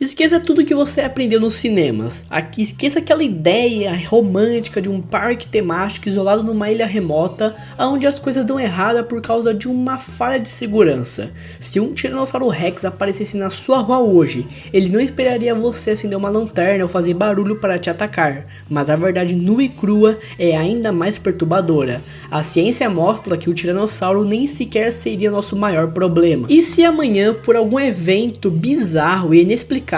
Esqueça tudo que você aprendeu nos cinemas. Aqui esqueça aquela ideia romântica de um parque temático isolado numa ilha remota, onde as coisas dão errada por causa de uma falha de segurança. Se um Tiranossauro Rex aparecesse na sua rua hoje, ele não esperaria você acender uma lanterna ou fazer barulho para te atacar, mas a verdade nua e crua é ainda mais perturbadora. A ciência mostra que o Tiranossauro nem sequer seria nosso maior problema. E se amanhã, por algum evento bizarro e inexplicável,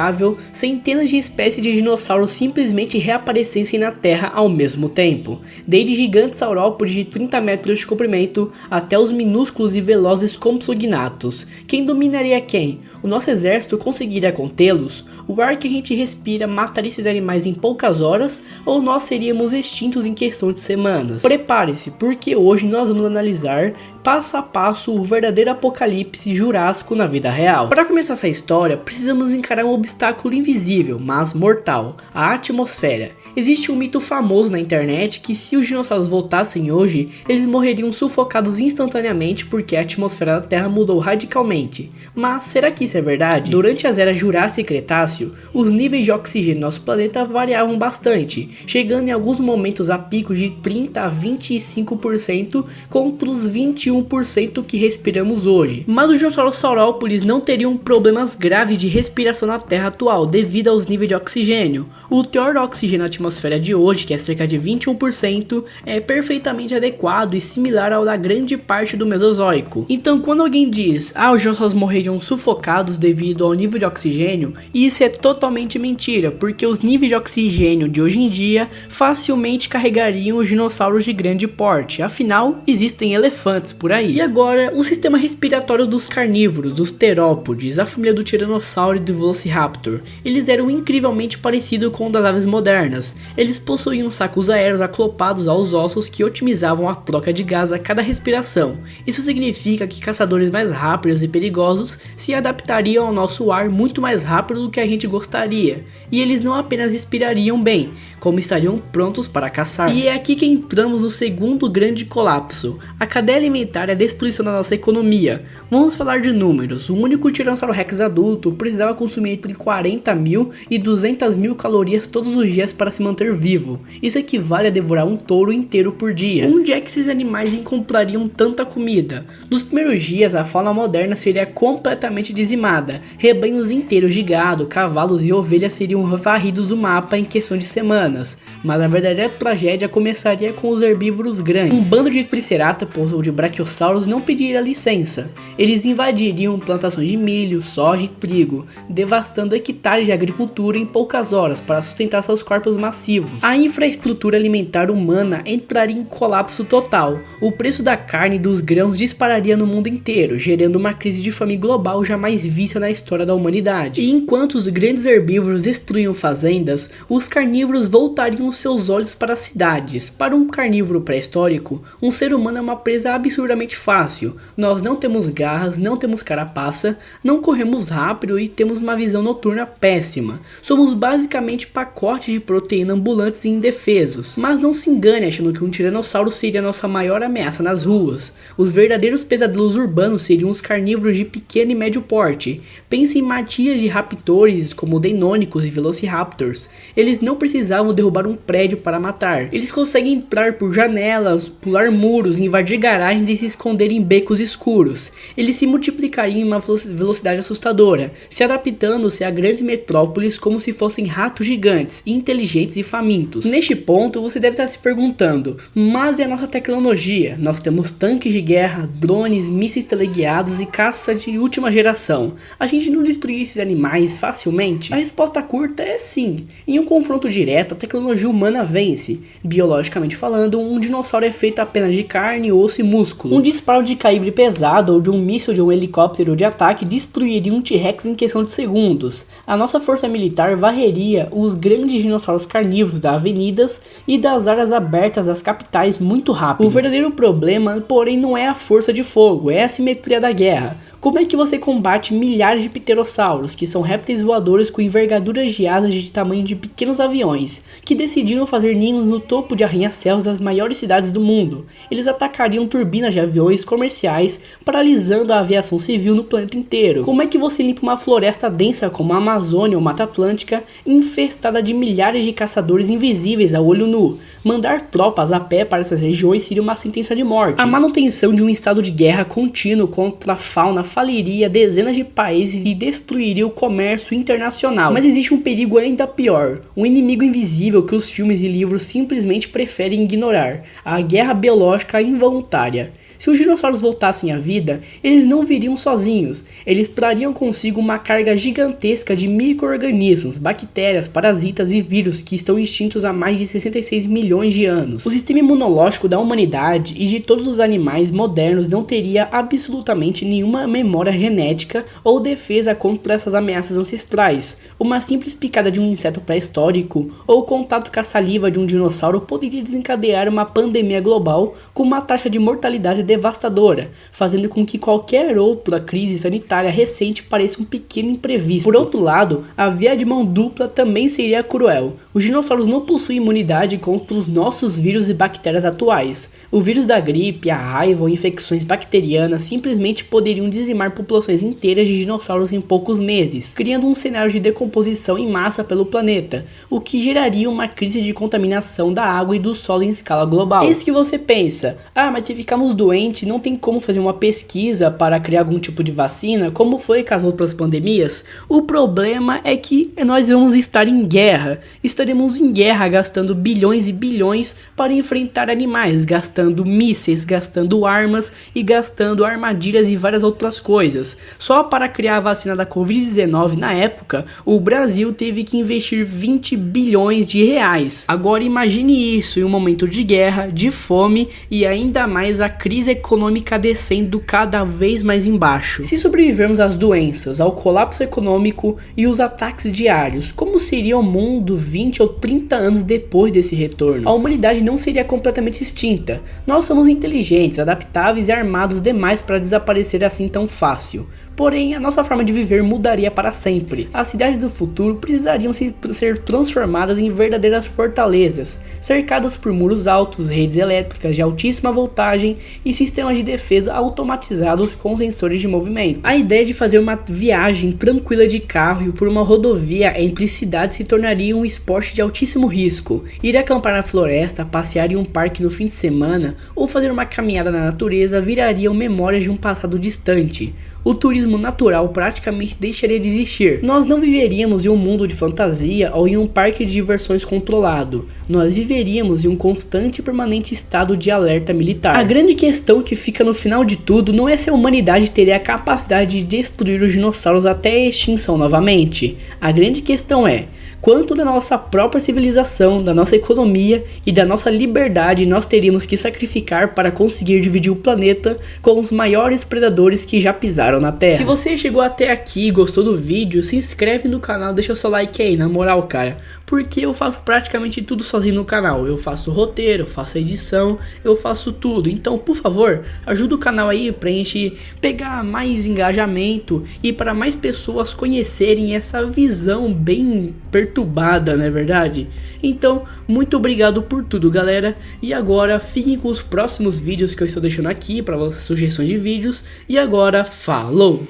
centenas de espécies de dinossauros simplesmente reaparecessem na Terra ao mesmo tempo, desde gigantes saurópodes de 30 metros de comprimento até os minúsculos e velozes Compsognathus. Quem dominaria quem? O nosso exército conseguiria contê-los? O ar que a gente respira mataria esses animais em poucas horas? Ou nós seríamos extintos em questão de semanas? Prepare-se, porque hoje nós vamos analisar passo a passo o verdadeiro apocalipse jurássico na vida real. Para começar essa história, precisamos encarar um obstáculo invisível, mas mortal: a atmosfera. Existe um mito famoso na internet que se os dinossauros voltassem hoje, eles morreriam sufocados instantaneamente porque a atmosfera da Terra mudou radicalmente. Mas será que isso é verdade? Durante as eras Jurássico e Cretáceo, os níveis de oxigênio no nosso planeta variavam bastante, chegando em alguns momentos a picos de 30 a 25% contra os 21% que respiramos hoje. Mas os dinossauros saurópodes não teriam problemas graves de respiração na Terra atual devido aos níveis de oxigênio. O teor de oxigênio na atmosfera de hoje, que é cerca de 21%, é perfeitamente adequado e similar ao da grande parte do Mesozoico. Então, quando alguém diz, os dinossauros morreriam sufocados devido ao nível de oxigênio, isso é totalmente mentira, porque os níveis de oxigênio de hoje em dia facilmente carregariam os dinossauros de grande porte, afinal, existem elefantes por aí. E agora, o sistema respiratório dos carnívoros, dos terópodes, a família do Tiranossauro e do Velociraptor, eles eram incrivelmente parecidos com o das aves modernas. Eles possuíam sacos aéreos aclopados aos ossos que otimizavam a troca de gás a cada respiração. Isso significa que caçadores mais rápidos e perigosos se adaptariam ao nosso ar muito mais rápido do que a gente gostaria. E eles não apenas respirariam bem, como estariam prontos para caçar. E é aqui que entramos no segundo grande colapso: a cadeia alimentar e a destruição da nossa economia. Vamos falar de números. O único Tiranossauro Rex adulto precisava consumir entre 40 mil e 200 mil calorias todos os dias para se manter vivo. Isso equivale a devorar um touro inteiro por dia. Onde é que esses animais encontrariam tanta comida? Nos primeiros dias, a fauna moderna seria completamente dizimada. Rebanhos inteiros de gado, cavalos e ovelhas seriam varridos do mapa em questão de semanas. Mas a verdadeira tragédia começaria com os herbívoros grandes. Um bando de tricerátops ou de brachiosauros não pediria licença. Eles invadiriam plantações de milho, soja e trigo, devastando hectares de agricultura em poucas horas para sustentar seus corpos massivos. A infraestrutura alimentar humana entraria em colapso total. O preço da carne e dos grãos dispararia no mundo inteiro, gerando uma crise de fome global jamais vista na história da humanidade. E enquanto os grandes herbívoros destruíam fazendas, os carnívoros voltariam seus olhos para as cidades. Para um carnívoro pré-histórico, um ser humano é uma presa absurdamente fácil. Nós não temos garras, não temos carapaça, não corremos rápido e temos uma visão noturna péssima. Somos basicamente pacotes de proteína ambulantes e indefesos. Mas não se engane achando que um tiranossauro seria a nossa maior ameaça nas ruas. Os verdadeiros pesadelos urbanos seriam os carnívoros de pequeno e médio porte. Pense em matias de raptores como Deinonychus e Velociraptors. Eles não precisavam derrubar um prédio para matar. Eles conseguem entrar por janelas, pular muros, invadir garagens e se esconder em becos escuros. Eles se multiplicariam em uma velocidade assustadora, se adaptando-se a grandes metrópoles como se fossem ratos gigantes, inteligentes e famintos. Neste ponto você deve estar se perguntando, mas e a nossa tecnologia? Nós temos tanques de guerra, drones, mísseis teleguiados e caça de última geração. A gente não destruiria esses animais facilmente? A resposta curta é sim. Em um confronto direto, a tecnologia humana vence. Biologicamente falando, um dinossauro é feito apenas de carne, osso e músculo. Um disparo de calibre pesado ou de um míssil de um helicóptero de ataque destruiria um T-Rex em questão de segundos. A nossa força militar varreria os grandes dinossauros carnívoros das avenidas e das áreas abertas das capitais muito rápido. O verdadeiro problema, porém, não é a força de fogo, é a simetria da guerra. Como é que você combate milhares de pterossauros, que são répteis voadores com envergaduras de asas de tamanho de pequenos aviões, que decidiram fazer ninhos no topo de arranha-céus das maiores cidades do mundo? Eles atacariam turbinas de aviões comerciais, paralisando a aviação civil no planeta inteiro. Como é que você limpa uma floresta densa como a Amazônia ou Mata Atlântica, infestada de milhares de caçadores invisíveis a olho nu? Mandar tropas a pé para essas regiões seria uma sentença de morte. A manutenção de um estado de guerra contínuo contra a fauna faliria dezenas de países e destruiria o comércio internacional. Mas existe um perigo ainda pior, um inimigo invisível que os filmes e livros simplesmente preferem ignorar: a guerra biológica involuntária. Se os dinossauros voltassem à vida, eles não viriam sozinhos, eles trariam consigo uma carga gigantesca de micro-organismos, bactérias, parasitas e vírus que estão extintos há mais de 66 milhões de anos. O sistema imunológico da humanidade e de todos os animais modernos não teria absolutamente nenhuma memória genética ou defesa contra essas ameaças ancestrais. Uma simples picada de um inseto pré-histórico ou contato com a saliva de um dinossauro poderia desencadear uma pandemia global com uma taxa de mortalidade devastadora, fazendo com que qualquer outra crise sanitária recente pareça um pequeno imprevisto. Por outro lado, a via de mão dupla também seria cruel. Os dinossauros não possuem imunidade contra os nossos vírus e bactérias atuais. O vírus da gripe, a raiva ou infecções bacterianas simplesmente poderiam dizimar populações inteiras de dinossauros em poucos meses, criando um cenário de decomposição em massa pelo planeta, o que geraria uma crise de contaminação da água e do solo em escala global. Eis que você pensa: mas se ficarmos doentes, não tem como fazer uma pesquisa para criar algum tipo de vacina, como foi com as outras pandemias? O problema é que nós vamos estar em guerra. Estaremos em guerra gastando bilhões e bilhões para enfrentar animais, gastando mísseis, gastando armas e gastando armadilhas e várias outras coisas. Só para criar a vacina da Covid-19 na época, o Brasil teve que investir 20 bilhões de reais. Agora imagine isso em um momento de guerra, de fome e ainda mais a crise econômica descendo cada vez mais embaixo. Se sobrevivermos às doenças, ao colapso econômico e os ataques diários, como seria o mundo 20 ou 30 anos depois desse retorno? A humanidade não seria completamente extinta. Nós somos inteligentes, adaptáveis e armados demais para desaparecer assim tão fácil. Porém, a nossa forma de viver mudaria para sempre. As cidades do futuro precisariam ser transformadas em verdadeiras fortalezas, cercadas por muros altos, redes elétricas de altíssima voltagem e sistemas de defesa automatizados com sensores de movimento. A ideia de fazer uma viagem tranquila de carro e por uma rodovia entre cidades se tornaria um esporte de altíssimo risco. Ir acampar na floresta, passear em um parque no fim de semana ou fazer uma caminhada na natureza virariam memórias de um passado distante. O turismo natural praticamente deixaria de existir. Nós não viveríamos em um mundo de fantasia ou em um parque de diversões controlado. Nós viveríamos em um constante e permanente estado de alerta militar. A grande questão que fica no final de tudo não é se a humanidade teria a capacidade de destruir os dinossauros até a extinção novamente. A grande questão é: quanto da nossa própria civilização, da nossa economia e da nossa liberdade nós teríamos que sacrificar para conseguir dividir o planeta com os maiores predadores que já pisaram na Terra. Se você chegou até aqui e gostou do vídeo, se inscreve no canal, deixa o seu like aí, na moral, cara. Porque eu faço praticamente tudo sozinho no canal. Eu faço roteiro, eu faço edição, eu faço tudo. Então, por favor, ajuda o canal aí pra gente pegar mais engajamento e para mais pessoas conhecerem essa visão bem perturbada, não é verdade? Então, muito obrigado por tudo, galera. E agora, fiquem com os próximos vídeos que eu estou deixando aqui para vocês, sugestões de vídeos. E agora, falou!